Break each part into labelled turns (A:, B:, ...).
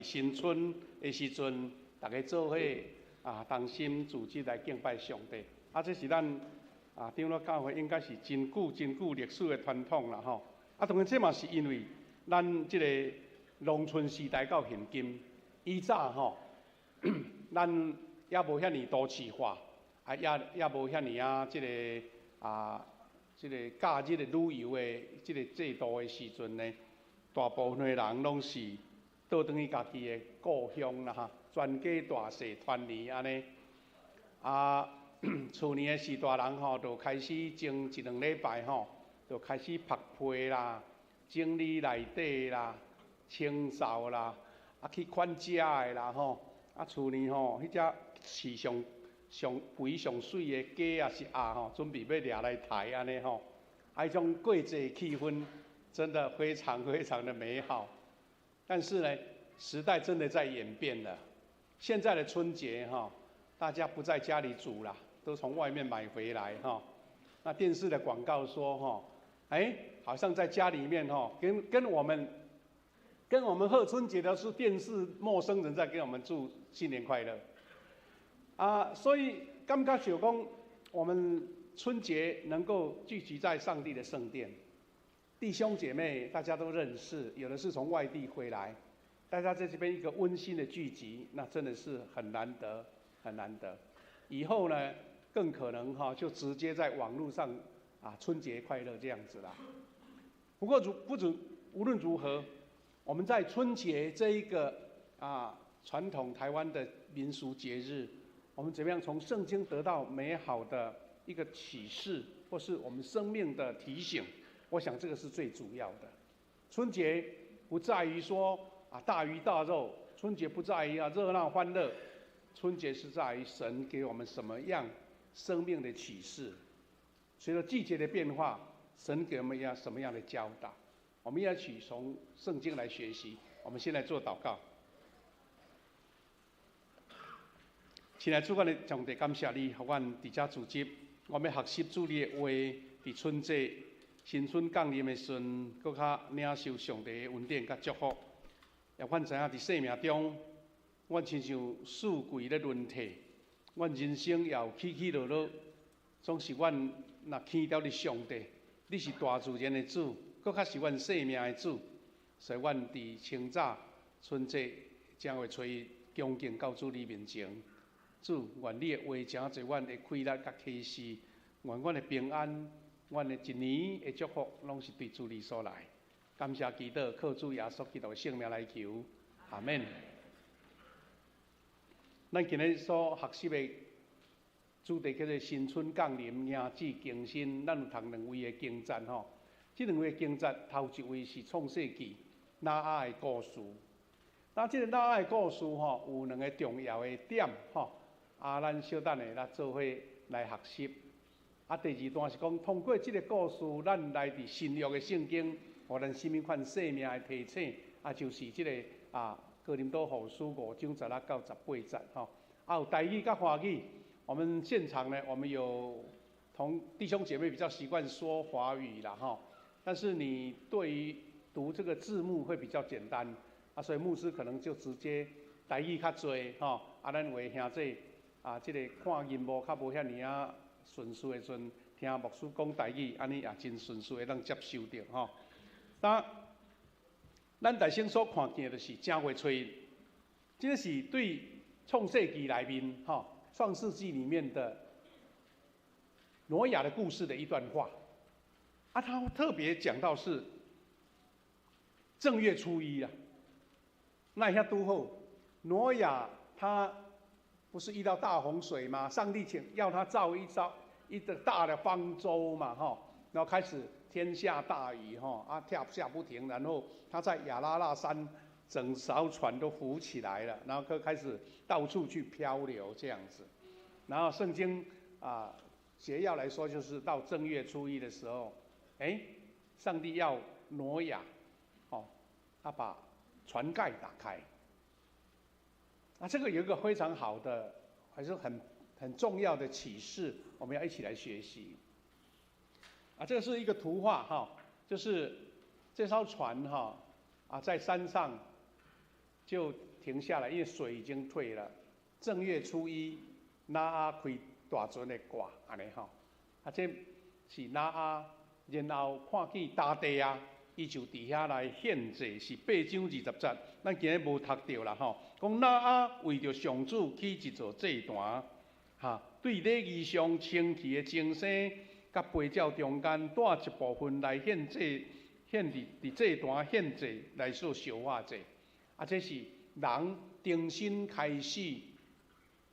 A: 新春的时阵，大家做伙同心组织来敬拜上帝。这是咱长老教会应该是真久历史的传统啦吼。当然这嘛是因为咱这个农村时代到现今，以早吼，咱也无遐尼都市化，也无遐尼这个假日的旅游的这个制度的时阵呢，大部分的人拢是倒转去家己的故乡啦哈，全家大细团圆安尼。去年的时大人吼，就开始前一两礼拜吼，就开始拍被啦、整理内底啦、清扫啦，去款食的啦吼。去年吼，迄只市上肥上水的鸡是鸭吼，准备要掠来抬安尼吼。迄种过节气氛真的非常的美好。但是呢，时代真的在演变了。现在的春节哈，大家不在家里煮啦，都从外面买回来哈。那电视的广告说哈，好像在家里面哈，跟我们贺春节的是电视陌生人在跟我们祝新年快乐。所以感觉就讲我们春节能够聚集在上帝的圣殿。弟兄姐妹，大家都认识，有的是从外地回来，大家在这边一个温馨的聚集，那真的是很难得。以后呢，更可能就直接在网络上春节快乐这样子啦。不过无论如何，我们在春节这一个传统台湾的民俗节日，我们怎么样从圣经得到美好的一个启示，或是我们生命的提醒？我想这个是最主要的。春节不在于说大鱼大肉，春节不在于热闹欢乐，春节是在于神给我们什么样生命的启示。随着季节的变化，神给我们什么样的教导，我们要去从圣经来学习。我们先来做祷告。亲爱的主，我哋上帝感谢你，互阮伫遮组织，我们要学习主你的话，伫春节新春降临的时阵，更较领受上帝的恩典甲祝福。也阮知影伫生命中，阮亲像四季咧轮替，阮人生也有起起落落，总是阮若牵到你上帝，你是大自然的主，更较是阮生命的主，所以阮伫清早春节将会找恭敬到主你面前。主，愿你的话诚侪，阮的快乐甲启示，愿阮的平安，阮的一年的祝福，拢是对主你所来。感谢祈祷，靠主耶稣基督的圣名来求，阿门。咱今日所学习的主题叫做新春降临，迎旨更新。咱有读两位的经节吼，这两位经节，头一位是创世纪挪亚的故事。那这个挪亚的故事吼，有两个重要的点吼。咱小等下做伙来学习。第二段是讲通过这个故事，咱来伫新约的圣经，互咱什么款生命的提醒？就是这个哥林多后书5章16到18节吼。有台语甲华语。我们现场呢，我们有同弟兄姐妹比较习惯说华语啦吼，但是你对于读这个字幕会比较简单所以牧师可能就直接台语较多吼。咱为兄弟。这个看音幕较无遐尔顺序的时阵，听牧师讲台语，安尼也真顺序的能接受着吼。咱大先所看见的是正月初一，这个是对创世纪里面创世纪里面的挪亚的故事的一段话。他特别讲到是正月初一那一下都后，挪亚他不是遇到大洪水吗？上帝要他造一个大的方舟嘛，然后开始天下大雨，下不停，然后他在亚拉腊山整艘船都浮起来了，然后就开始到处去漂流这样子。然后圣经节要来说，就是到正月初一的时候，上帝要挪亚，他把船盖打开。这个有一个非常好的，还是很重要的启示，我们要一起来学习。这个是一个图画就是这艘船在山上就停下来，因为水已经退了。正月初一，那阿开大船的挂，安尼吼。这是那阿，然后看见大地啊，伊就伫遐来献祭，是8章20节。咱今日无读到啦吼。讲那阿为着上主起一座祭坛，对礼仪上清气的精生，甲杯照中间带一部分来献祭，献伫祭坛献祭来做烧化祭。这是人重新开始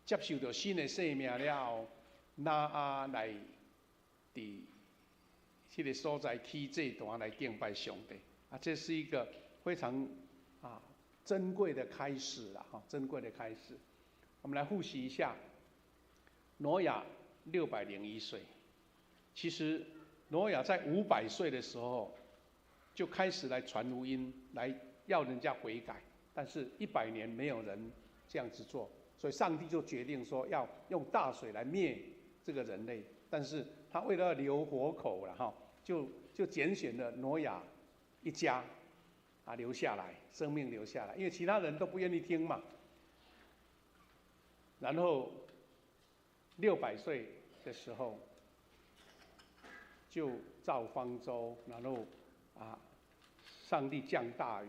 A: 接受到新的生命了后，那阿来伫迄个所在起祭坛来敬拜上帝。这是一个非常珍贵的开始啦，珍贵的开始。我们来复习一下，挪亚601岁。其实挪亚在500岁的时候就开始来传福音，来要人家悔改。但是100年没有人这样子做，所以上帝就决定说要用大水来灭这个人类。但是他为了留活口了哈，就拣选了挪亚一家留下来，生命留下来，因为其他人都不愿意听嘛。然后600岁的时候就造方舟，然后上帝降大雨。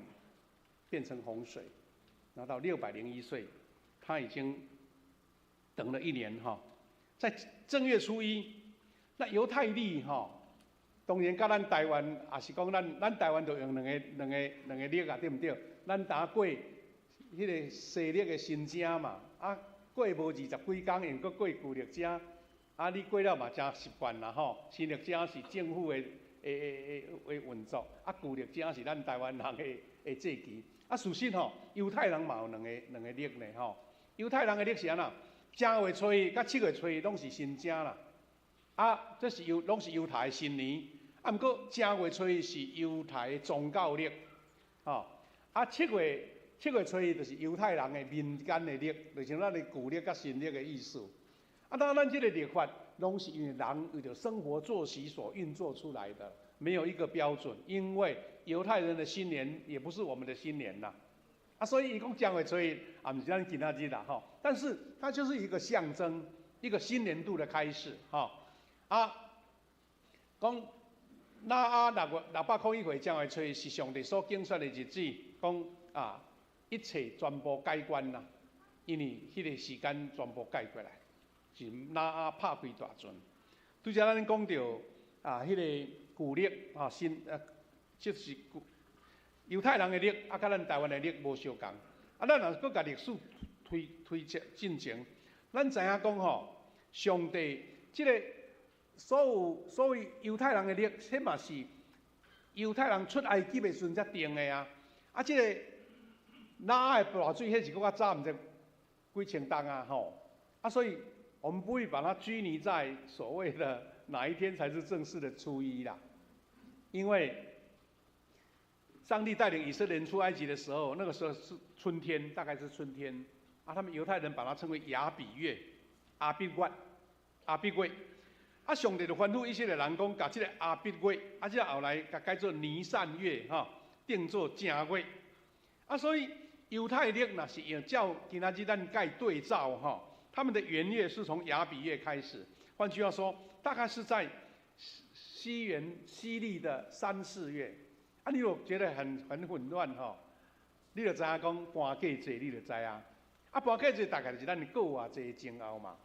A: 变成洪水，然后到601岁，他已经等了1年哈。在正月初一，那犹太历哈，当然跟咱台湾也是讲咱台湾就用两个历啊，对不对？咱打过迄个西历的新正嘛，过无20几天，用搁过旧历正，你过了嘛真习惯啦吼。新历正是政府的运作，旧历正是咱台湾人的祭期。事实吼，犹太人嘛有两个历呢吼。犹太人的历是安那？正月初一甲7月初一拢是新正啦。这是拢是犹太的新年。毋过正月初一是犹太的宗教历，吼。7月初一就是犹太人的民间的历，就像咱的旧历甲新历的意思。当然咱这个历法拢是因为人为了生活作息所运作出来的。没有一个标准，因为犹太人的新年也不是我们的新年啦，所以一共正月初一不是咱今仔日啦哈，但是它就是一个象征，一个新年度的开始哈。讲那601岁正月初一是上帝所拣选的日子，讲一切全部改观啦，因为迄个时间全部改过来，是那拍开大船。拄则咱讲到迄个。旧历就是犹太人的历，甲咱台湾的历无相共。咱若搁甲历史推进前，咱知影讲吼，上帝即个所谓犹太人的历，迄嘛是犹太人出埃及的时阵才定的啊。即个那的大水，迄是搁较早，毋知几千担啊吼。所以我们不会把它拘泥在所谓的哪一天才是正式的初一啦。因为上帝带领以色列人出埃及的时候，那个时候是春天，大概是春天他们犹太人把它称为亚比月、阿比月。上帝就吩咐以色列人讲，把这个阿比月，这后来甲改做尼散月定做正月。所以犹太历若是要照今仔日咱盖对照他们的元月是从亚比月开始。换句话说，大概是在西历的3、4月，你如果觉得很混乱你就知影讲搬假节，你就知啊。搬假节大概就是咱过偌济前后嘛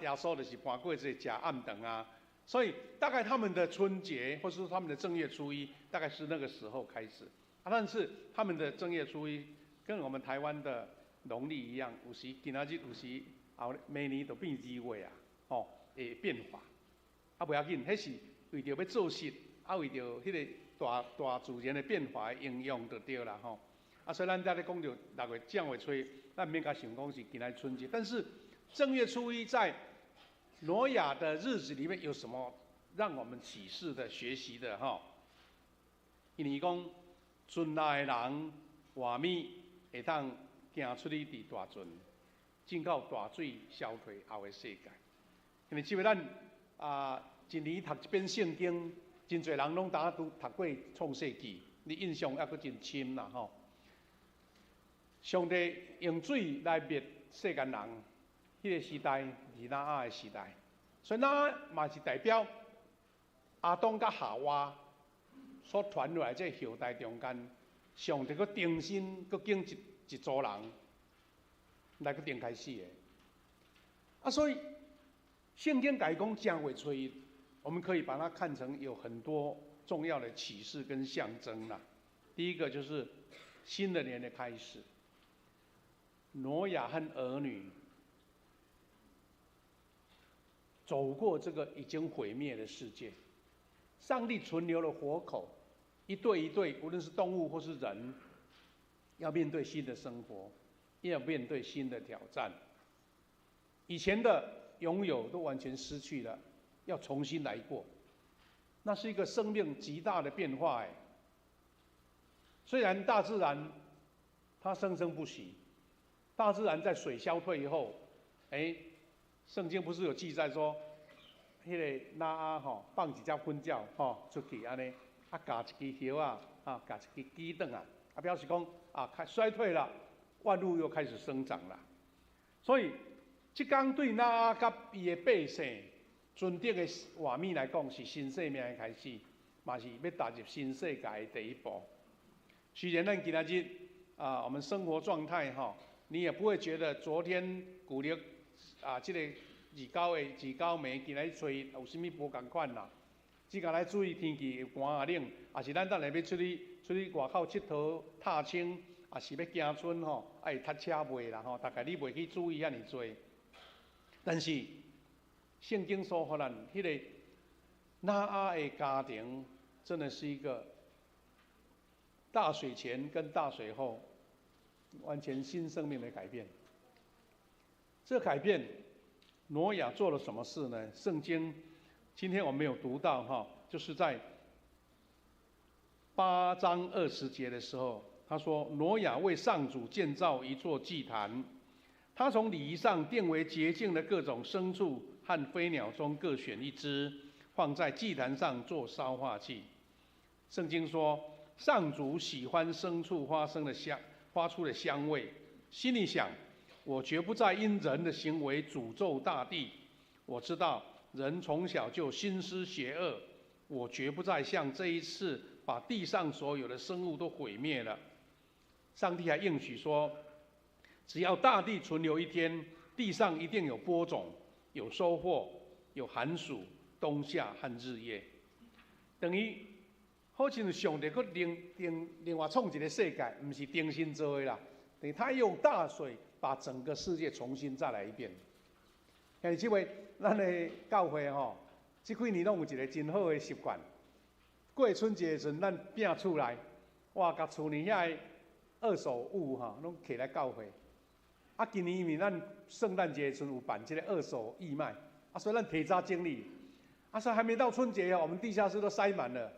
A: 耶稣就是搬过节吃暗顿啊。所以大概他们的春节或是说他们的正月初一，大概是那个时候开始但是他们的正月初一跟我们台湾的农历一样，有时今仔日有时每年都变2月会变化。不要紧，迄是为着要做事，为着迄个大自然的变化的应用就对啦所以咱在咧讲到6月正月初一，咱免甲想讲是今仔春节，但是正月初一在挪亚的日子里面有什么让我们启示的、学习的因为讲船内的人活米会当行出去伫大船，进到大水消退后的世界。因为即个咱一年读一遍圣经，真侪人拢读过创世纪，你印象还阁真深啦上帝用水来灭世间人，迄个时代是那阿的时代，所以那嘛是代表阿当甲夏娃所传落来这后代中间，上帝佫定心佫拣一组人来佫定开始的。啊，所以圣经改讲正月初一，我们可以把它看成有很多重要的启示跟象征啦。第一个就是新的年的开始。挪亚和儿女走过这个已经毁灭的世界，上帝存留了活口，一对一对，无论是动物或是人，要面对新的生活，要面对新的挑战。以前的拥有都完全失去了，要重新来过，那是一个生命极大的变化哎。虽然大自然它生生不息。大自然在水消退以后，圣经不是有记载说，迄个拉阿吼放一只粉鸟吼出去安尼，啊夹一支叶啊，夹一支枝凳啊，表示讲开衰退了，万物又开始生长了。所以，即天对拉阿甲伊的百姓尊德的画面来讲，是新生命的开始，嘛是要踏入新世界的第一步。虽然咱今仔日我们生活状态吼。你也不会觉得昨天古历这个二九暝今仔吹有啥物无共款啦？只甲来注意天气有寒冷，也是咱等下要出去外口佚佗、踏青，也是要行村吼，爱塞车袂啦吼，大概你袂去注意遐尼多。但是圣经所予咱迄个拿阿的家庭，真的是一个大水前跟大水后。完全新生命的改变。这改变，挪亚做了什么事呢？圣经今天我们有读到哈，就是在8章20节的时候，他说挪亚为上主建造一座祭坛，他从礼仪上定为洁净的各种牲畜和飞鸟中各选一只，放在祭坛上做烧化祭。圣经说，上主喜欢牲畜发出的香味，心里想：我绝不再因人的行为诅咒大地。我知道人从小就心思邪恶，我绝不再像这一次把地上所有的生物都毁灭了。上帝还应许说，只要大地存留一天，地上一定有播种，有收获，有寒暑、冬夏和日夜。等于好像上帝佫另外创一个世界，不是重新做的啦。等于他用大水把整个世界重新再来一遍。像这位咱的教会吼，这几年拢有一个真好的习惯。过春节的时阵，咱摒厝内，哇，甲厝里遐的二手物哈，拢摕来教会。今年因为咱圣诞节的时阵有办这个二手义卖，所以咱提早整理。所以还没到春节我们地下室都塞满了。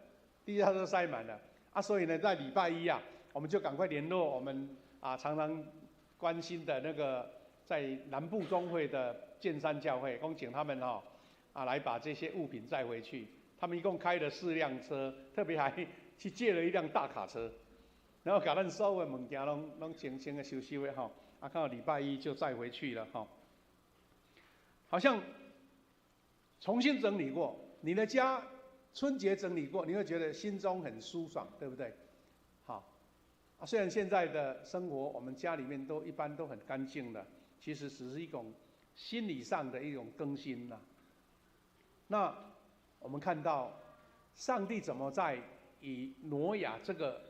A: 所以呢，在礼拜一我们就赶快联络我们常常关心的那个在南部中会的建山教会，请他们来把这些物品载回去。他们一共开了4辆车，特别还去借了一辆大卡车，然后把咱所有的物件拢清清的收的刚好礼拜一就载回去了好像重新整理过你的家。春节整理过，你会觉得心中很舒爽，对不对？虽然现在的生活，我们家里面一般都很干净的，其实只是一种心理上的一种更新那我们看到上帝怎么在以挪亚这个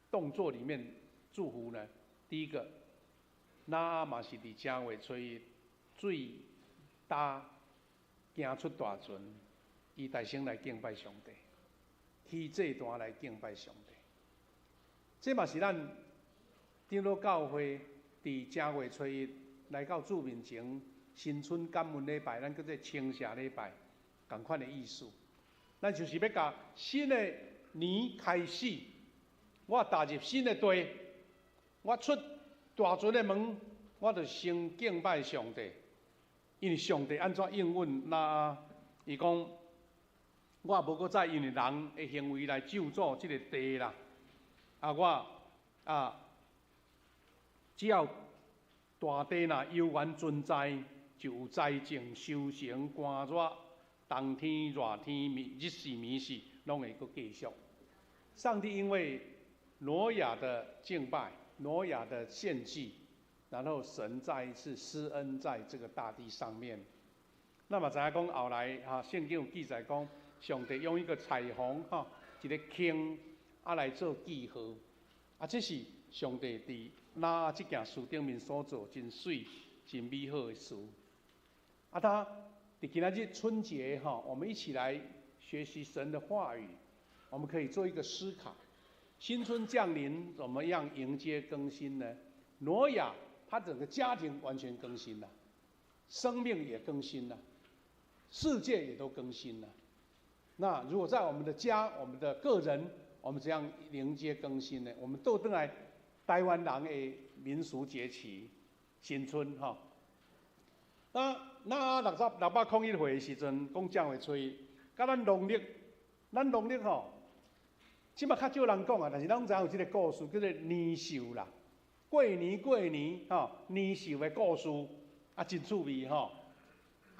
A: 动作里面祝福呢？第一个，那嘛是伫正月初一水大行出大船。以大声来敬拜上帝，起祭坛来敬拜上帝。这嘛是咱长老教会伫正月初一来到主面前新春感恩礼拜，咱叫做清谢礼拜，同款的意思。咱就是要甲新的年开始，我踏入新的地，我出大船的门，我就先敬拜上帝，因为上帝安怎应允伊讲。我无搁再因为人的行为来咒诅这个地啦，我只要大地若悠然存在，就有灾情、收成、寒热、冬天、热天、日时、暝时，拢会阁继续。上帝因为挪亚的敬拜、挪亚的献祭，然后神再一次施恩在这个大地上面。那么知影讲后来圣经有记载讲，上帝用一个彩虹一个星来做记号，这是上帝伫那这件事顶面所做真水、真美好的事。他伫今仔日春节我们一起来学习神的话语，我们可以做一个思考：新春降临，怎么样迎接更新呢？挪亚他整个家庭完全更新了，生命也更新了，世界也都更新了。那如果在我们的家、我们的个人，我们怎样迎接更新呢？我们倒转来台湾人的民俗节气新春那601岁的时阵，讲正月初一，甲咱农历即马较少人讲但是咱知影有这个故事，叫做年兽啦。过年年兽的故事真趣味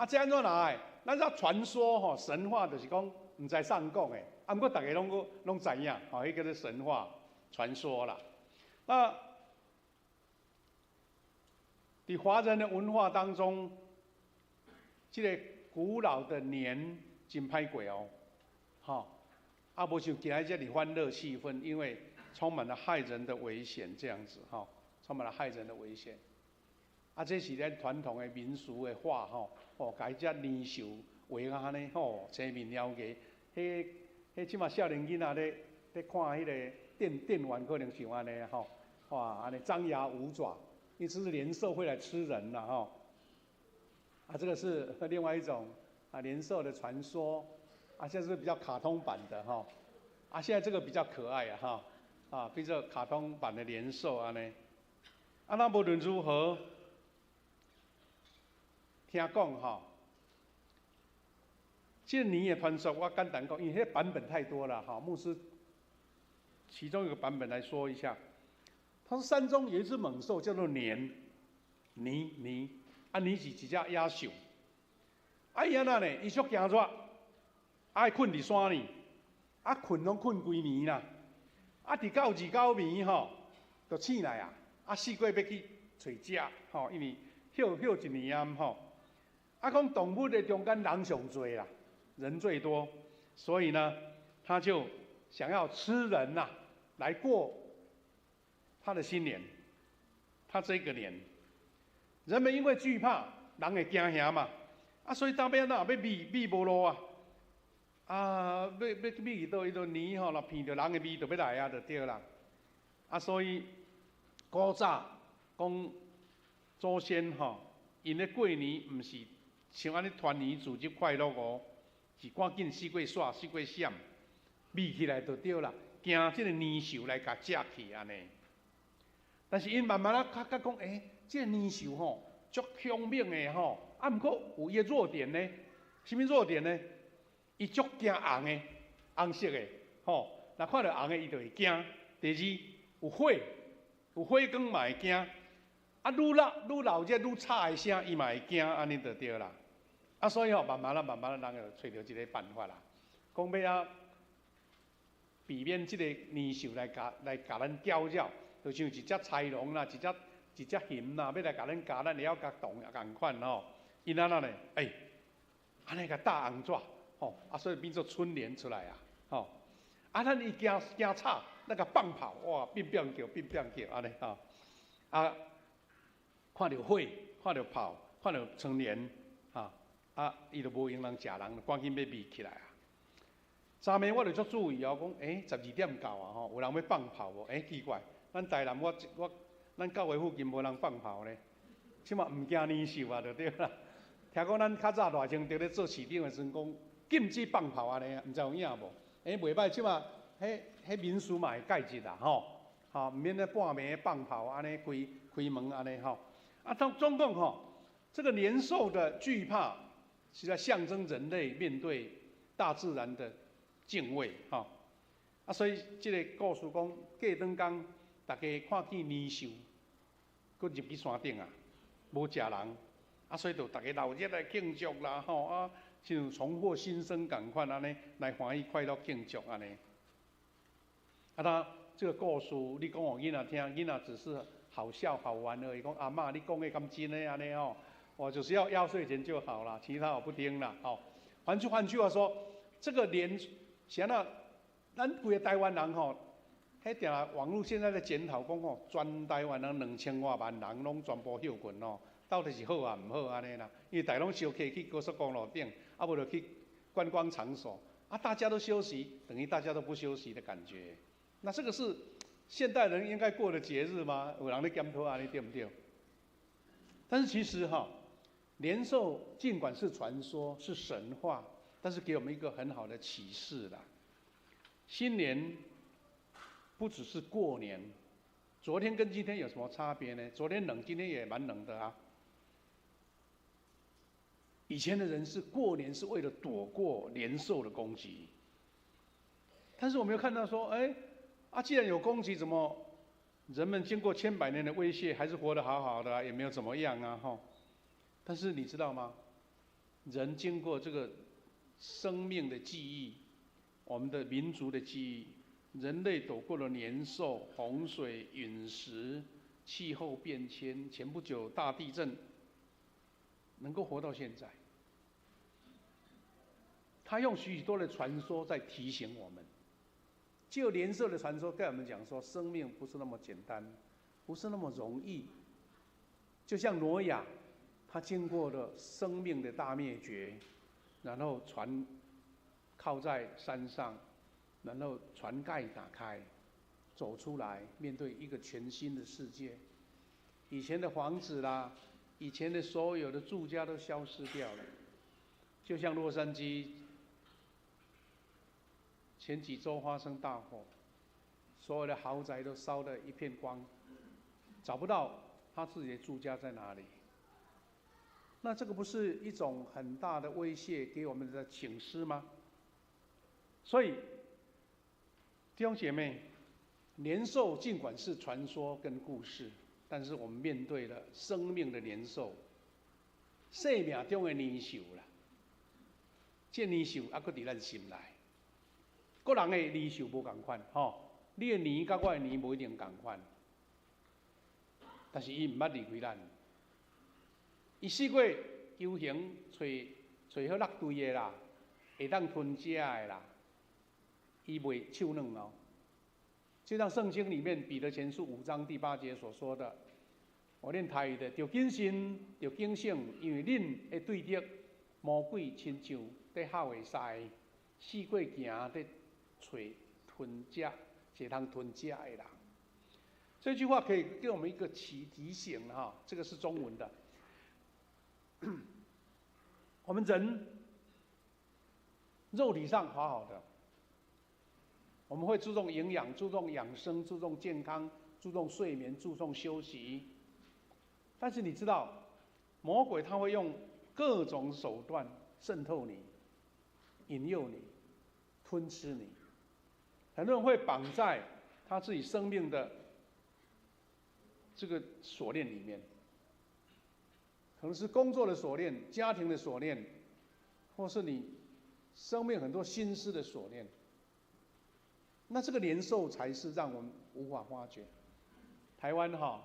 A: 这安怎来？咱只传说神话就是讲唔知上讲的，不过大家拢知影迄叫做神话传说啦。那在华人的文化当中，这个古老的年真歹过无像今仔这里欢乐气氛，因为充满了害人的危险，这样子充满了害人的危险。这是咱传统的民俗的话甲这年兽画安尼青面獠牙，迄即马少年囡仔咧看迄个电玩，可能像安尼哇，安尼张牙舞爪，因为这是年兽会来吃人啦这个是另外一种年兽的传说现在是比较卡通版的现在这个比较可爱比较卡通版的年兽安尼。那无论如何，听讲这个年的传说，我简单讲，因为那个版本太多了牧师其中一个版本来说一下。他说山中有一只猛兽叫做猊是一只野兽。伊安那呢？伊足惊热，爱困伫山里，困拢困规暝啦。伫到2、9暝就醒来四过要去找食因为休一年讲动物的中间人上多啦，人最多，所以呢，他就想要吃人来过他的新年，他这个年，人们因为惧怕，人会惊吓嘛，所以当边要米无路要米到伊个年若闻到人的味就要来就对啦，所以古早讲祖先因咧过年毋是像安尼团圆祝日快乐是赶紧死过煞死过闪，米起来就对啦，惊这个年兽来甲食去安尼。但是因慢慢较讲这个年兽足凶猛的毋过有伊的弱点呢？什么弱点呢？伊足惊红的，红色的若看到红的伊就会惊。第二有火光嘛会惊。愈老者愈吵的声，伊嘛会惊，安尼就对啦。所以慢慢人就找到一个办法啦，讲要避免这个年兽来甲咱搅扰，就像一只豺狼啦，一只熊啦，要来甲咱咬，咱会晓甲动共款因安那呢？安尼甲打红纸所以变做春联出来咱伊惊吵，咱甲放炮，哇，变叫安尼看到火，看到炮，看到春联伊就无用人食人，赶紧要密起来昨暝我就足注意讲12点到有人要放炮无？奇怪，咱台南咱教会附近无人放炮呢，即马毋惊年兽就对啦。听讲咱较早大清伫咧做市长的时阵讲禁止放炮安尼毋知有影无？袂歹，即马迄民俗嘛会改一啦毋免咧半暝放炮安尼开门安尼总共这个年兽的惧怕，是在象征人类面对大自然的敬畏所以这个故事讲，过当天大家看见年兽，佫入去山顶啊，无食人，啊，所以就大家闹热来庆祝啦，吼啊，像重获新生共款安尼来欢喜快乐庆祝安尼。啊，他这个故事你讲互囡仔听，囡仔只是好笑好玩而已。讲阿嬷，你讲的咁真的安尼吼，我就是要压岁钱就好了，其他我不听了。吼，换句话说，这个像那咱规个台湾人吼，迄定网络现在在检讨讲吼，全台湾人2000多万人拢全部休困哦，到底是好啊唔好安尼啦？因为大家拢烧客去高速公路顶，啊无就去观光场所，啊大家都休息，等于大家都不休息的感觉。那这个是现代人应该过的节日吗？有人在检讨安尼对不对？但是其实哈，年兽尽管是传说，是神话，但是给我们一个很好的启示啦。新年不只是过年，昨天跟今天有什么差别呢？昨天冷，今天也蛮冷的啊。以前的人是过年是为了躲过年兽的攻击，但是我们又看到说，既然有攻击，怎么人们经过千百年的威胁，还是活得好好的啊，也没有怎么样啊，吼。但是你知道吗？人经过这个生命的记忆，我们的民族的记忆，人类躲过了年兽、洪水、陨石、气候变迁，前不久大地震，能够活到现在。他用许多的传说在提醒我们。就年兽的传说跟我们讲说，生命不是那么简单，不是那么容易。就像挪亚，他经过了生命的大灭绝，然后船靠在山上，然后船盖打开，走出来，面对一个全新的世界。以前的房子啦，以前的所有的住家都消失掉了。就像洛杉矶前几周发生大火，所有的豪宅都烧得一片光，找不到他自己的住家在哪里。那这个不是一种很大的威胁给我们的警示吗？所以弟兄姐妹，年兽尽管是传说跟故事，但是我们面对了生命的年兽，生命中的年兽啦，这年兽还佫伫咱心内。个人的年兽无同款，吼，你的年甲我的年无一定同款，但是伊毋捌离开咱。伊试过游行，找好落堆的啦，会当吞食的啦，伊袂手软哦。就像圣经里面彼得前书5章第8节所说的，我念台语的，要谨慎，要警醒，因为恁会对敌魔鬼亲像在吼会使，四过行在找吞食，一通吞食的人。这句话可以给我们一个提醒哈，这个是中文的。我们人肉体上好好的，我们会注重营养、注重养生、注重健康、注重睡眠、注重休息。但是你知道，魔鬼他会用各种手段渗透你、引诱你、吞吃你。很多人会绑在他自己生命的这个锁链里面，可能是工作的锁链、家庭的锁链，或是你生命很多心思的锁链。那这个年兽才是让我们无法发觉。台湾哈，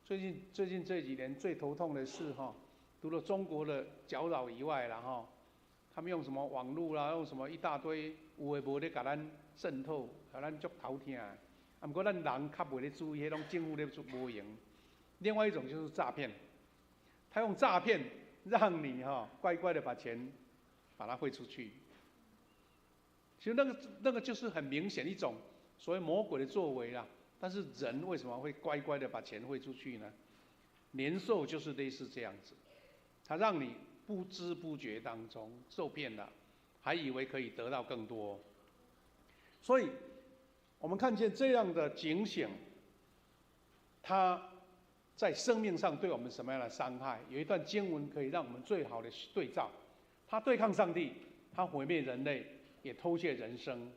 A: 最近这几年最头痛的是哈，除了中国的搅扰以外啦哈，他们用什么网络啦，用什么一大堆有诶无咧，甲咱渗透，甲咱足头痛。啊，不过咱人较袂咧注意，迄种政府咧无用。另外一种就是诈骗，他用诈骗让你乖乖的把钱把它汇出去。其实那个就是很明显一种所谓魔鬼的作为啦。但是人为什么会乖乖的把钱汇出去呢？年兽就是类似这样子，他让你不知不觉当中受骗了，还以为可以得到更多。所以我们看见这样的警醒，它在生命上对我们什么样的伤害？有一段经文可以让我们最好的对照。他对抗上帝，他毁灭人类，也偷窃人生。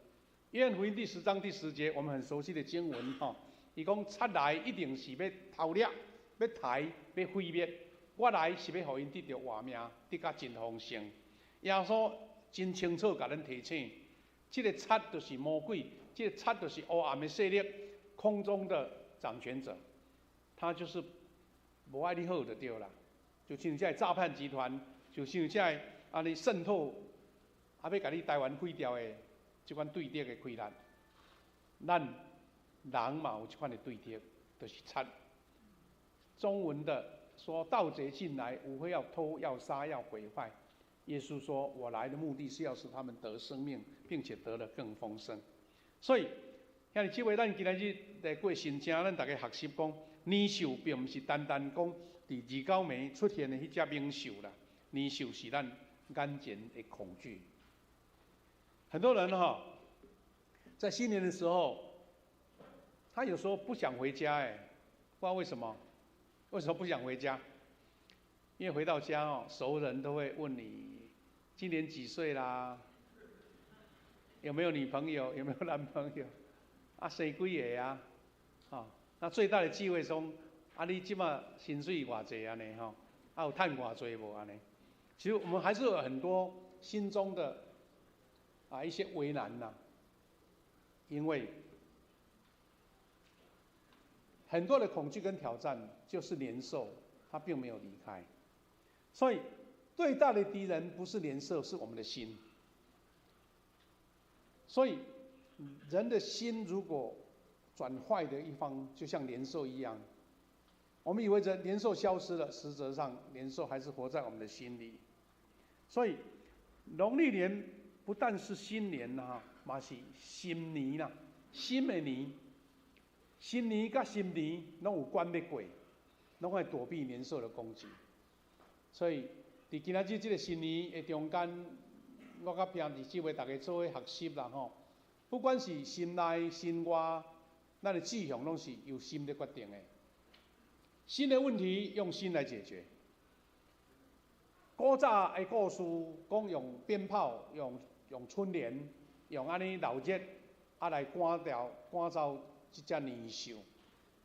A: 约翰福音第10章第10节，我们很熟悉的经文哈，伊讲出来一定是要偷掠、要抬，要毁灭。我来是要互因得到活命，得甲真丰盛。耶稣真清楚甲咱提醒，这个贼就是魔鬼，这个贼就是黑暗的势力，空中的掌权者，他就是无爱你好就对啦。就像这诈骗集团，就像这安尼渗透，要甲你台湾毁掉的这款对敌的开力，咱人嘛有这款的对敌，就是贼。中文的说盗贼进来，无非要偷、要杀、要毁坏。耶稣说：“我来的目的是要使他们得生命，并且得了更丰盛。”所以，兄弟姊妹，咱今仔日来过新正，咱大家学习讲，年兽并不是单单讲伫29暝出现的迄只猛兽啦，年兽是咱眼前的恐惧。很多人在新年的时候，他有时候不想回家，不知道为什么。为什么不想回家？因为回到家熟人都会问你今年几岁啦，有没有女朋友，有没有男朋友，生几个啊？那最大的忌讳中，你即马薪水偌济安尼有赚偌济无安尼？其实我们还是有很多心中的一些为难呐，因为很多的恐惧跟挑战就是年兽，它并没有离开。所以最大的敌人不是年兽，是我们的心。所以人的心如果转坏的一方，就像年兽一样，我们以为年兽消失了，实则上年兽还是活在我们的心里。所以农历年不但是新年嘛是新年啦，新的年。新年甲新年拢有关要过，拢会躲避年兽的攻击。所以，伫今仔日这个新年的中间，我甲兄弟姊妹大家做伙学习啦不管是心内心外，咱的志向拢是由心来决定的。新的问题用心来解决。古早的故事讲用鞭炮、用春联、用安尼闹热来赶走这叫年兽，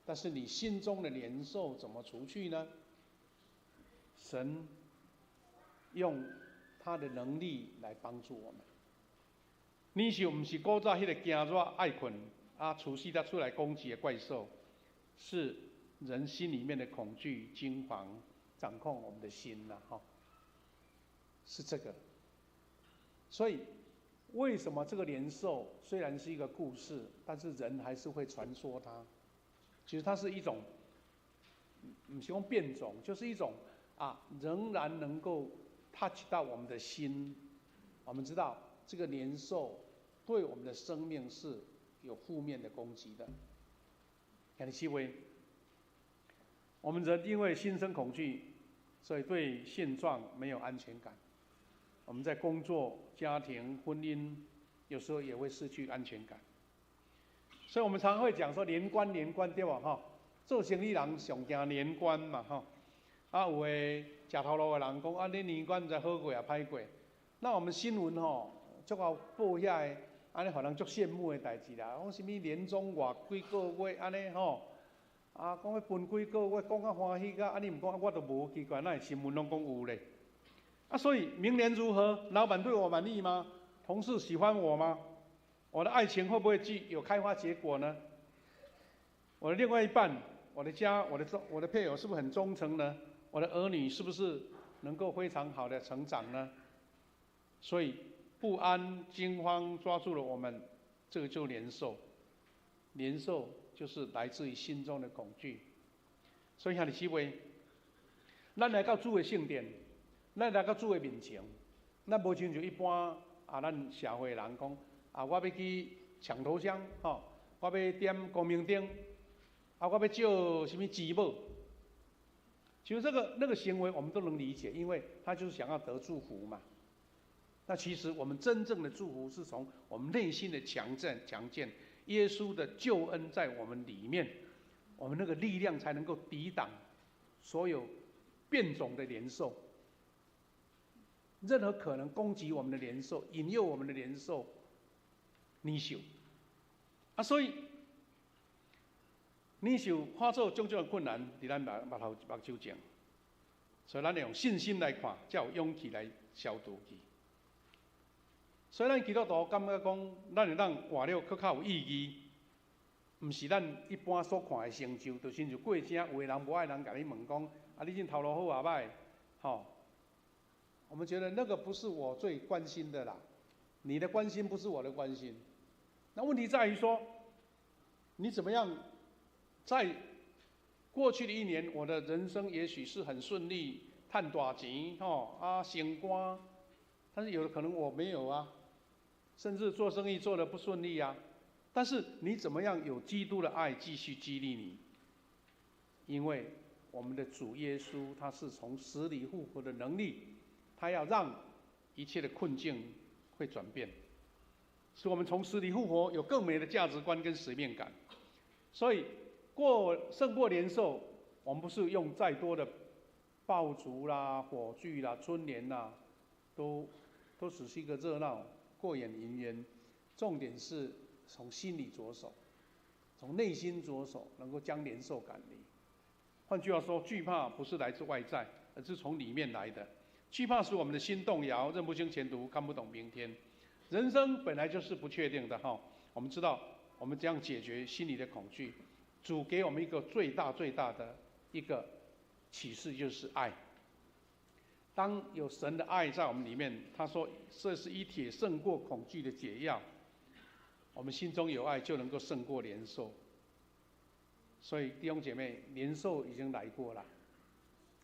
A: 但是你心中的年兽怎么除去呢？神用他的能力来帮助我们。年兽不是古早迄个惊热爱困除夕他出来攻击的怪兽，是人心里面的恐惧、惊惶掌控我们的心是这个。所以。为什么这个年兽虽然是一个故事，但是人还是会传说它？其实它是一种，不是用变种，就是一种仍然能够 touch 到我们的心。我们知道这个年兽对我们的生命是有负面的攻击的。兄弟姊妹，我们人因为心生恐惧，所以对现状没有安全感。我们在工作、家庭、婚姻，有时候也会失去安全感。所以我们常会讲说年关对吧？做生意人上惊年关嘛有的吃头路的人讲你年关才好过歹过。那我们新闻足够报遐个，安尼互人足羡慕的代志啦。讲什么年终偌几个月安尼讲要分几个月，讲欢喜甲你唔讲我都无奇怪，那新闻拢讲有咧。所以明年如何？老板对我满意吗？同事喜欢我吗？我的爱情会不会有开花结果呢？我的另外一半、我的家、我的配偶是不是很忠诚呢？我的儿女是不是能够非常好的成长呢？所以不安、惊慌抓住了我们，这个就是年兽。年兽就是来自于心中的恐惧。所以兄弟姊妹，咱来到主的圣殿。咱来到主的面前，咱无亲像一般咱社会人讲我要去抢头香我要点光明灯我要照什么祭母。其实那个行为我们都能理解，因为他就是想要得祝福嘛。那其实我们真正的祝福是从我们内心的强健，耶稣的救恩在我们里面，我们那个力量才能够抵挡所有变种的年兽。任何可能攻击我们的年兽、引诱我们的年兽、年兽所以忍受化作种种的困难，伫咱目睭前，所以咱要用信心来看，才有勇气来消除去。所以咱基督徒感觉讲，咱会当活了更较有意义，毋是咱一般所看的成就，就亲像过程，有的人无爱人甲你问讲，啊，你这头路好啊歹，吼。我们觉得那个不是我最关心的啦，你的关心不是我的关心。那问题在于说，你怎么样在过去的一年，我的人生也许是很顺利，赚大钱，升官，但是有的可能我没有啊，甚至做生意做得不顺利啊。但是你怎么样有基督的爱继续激励你？因为我们的主耶稣他是从死里复活的能力。他要让一切的困境会转变，使我们从死里复活，有更美的价值观跟使命感。所以胜过年兽，我们不是用再多的爆竹啦、火炬啦、春联啦，都只是一个热闹、过眼云烟。重点是从心里着手，从内心着手，能够将年兽赶离。换句话说，惧怕不是来自外在，而是从里面来的。惧怕使我们的心动摇，认不清前途，看不懂明天。人生本来就是不确定的哈。我们知道，我们这样解决心里的恐惧。主给我们一个最大的一个启示，就是爱。当有神的爱在我们里面，他说这是一帖胜过恐惧的解药。我们心中有爱，就能够胜过年兽。所以弟兄姐妹，年兽已经来过了，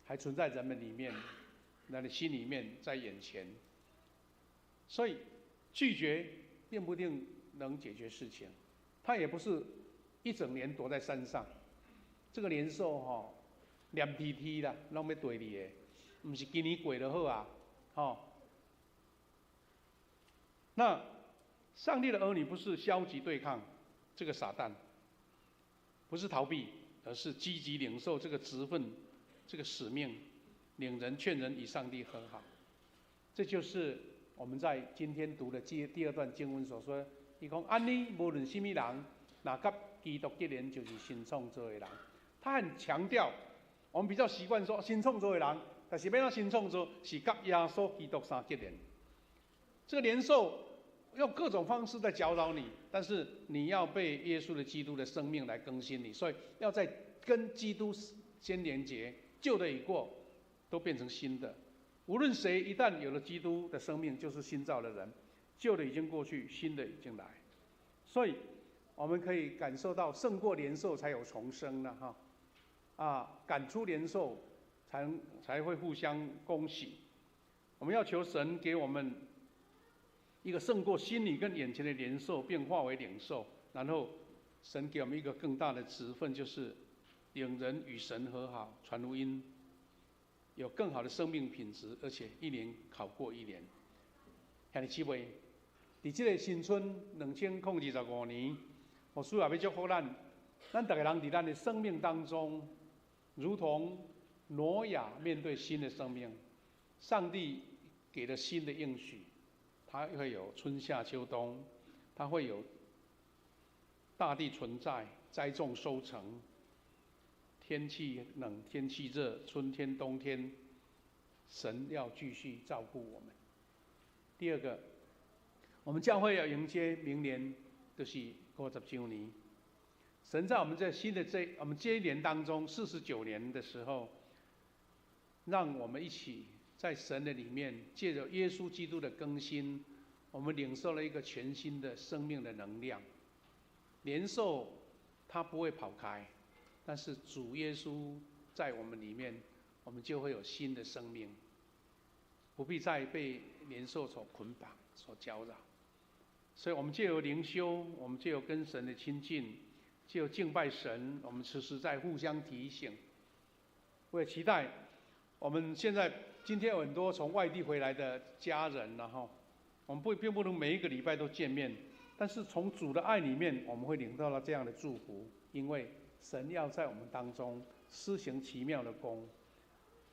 A: 还存在人们里面。那你心里面在眼前，所以拒绝并不一定能解决事情，他也不是一整年躲在山上。这个年兽黏踢踢啦，拢要对你的，不是今年过就好啊，那上帝的儿女不是消极对抗这个撒旦，不是逃避，而是积极领受这个职分、这个使命。领人劝人与上帝和好，这就是我们在今天读的第二段经文所说。伊讲安尼，无论什么人，哪甲基督结连，就是新创造的人。他很强调，我们比较习惯说新创造的人，但是要让新创造是甲耶稣基督相结连。这个连受用各种方式在搅扰你，但是你要被耶稣的基督的生命来更新你，所以要在跟基督先连结，旧的已过。都变成新的，无论谁一旦有了基督的生命，就是新造的人，旧的已经过去，新的已经来。所以，我们可以感受到胜过年兽才有重生了赶出年兽才会互相恭喜。我们要求神给我们一个胜过心理跟眼前的年兽，变化为领受，然后神给我们一个更大的职分，就是领人与神和好，传福音。有更好的生命品质，而且一年考过一年。兄弟姊妹，在这个新春2025年，我主要要祝福咱大家人在咱的生命当中，如同挪亚面对新的生命，上帝给了新的应许，它会有春夏秋冬，它会有大地存在，栽种收成。天气冷，天气热，春天、冬天，神要继续照顾我们。第二个，我们教会要迎接明年，就是50周年。神在我们我们这一年当中49年的时候，让我们一起在神的里面，借着耶稣基督的更新，我们领受了一个全新的生命的能量。年兽它不会跑开。但是主耶稣在我们里面，我们就会有新的生命，不必再被年兽所捆绑、所搅扰。所以，我们借由灵修，我们借由跟神的亲近，借由敬拜神，我们时时在互相提醒。我也期待我们今天有很多从外地回来的家人，我们并不能每一个礼拜都见面，但是从主的爱里面，我们会领到了这样的祝福，因为神要在我们当中施行奇妙的功。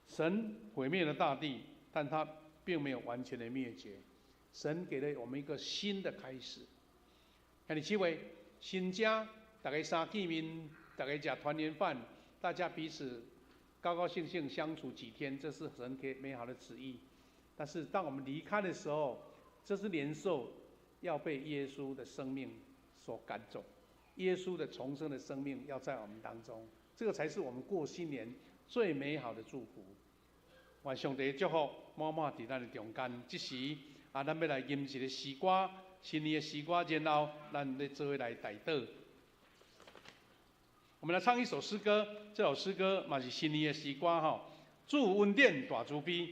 A: 神毁灭了大地，但他并没有完全的灭绝。神给了我们一个新的开始。兄弟姊妹，新家大家相见面，大家吃团圆饭，大家彼此高高兴兴相处几天，这是神给美好的旨意。但是当我们离开的时候，这是年兽要被耶稣的生命所赶走，耶稣的重生的生命要在我们当中，这个才是我们过新年最美好的祝福。愿上帝祝福满满伫咱的中间。这时咱要来吟一个诗歌，新年的诗歌，然后咱来做伙来代祷。我们来唱一首诗歌，这首诗歌嘛是新年的诗歌主恩典大慈悲。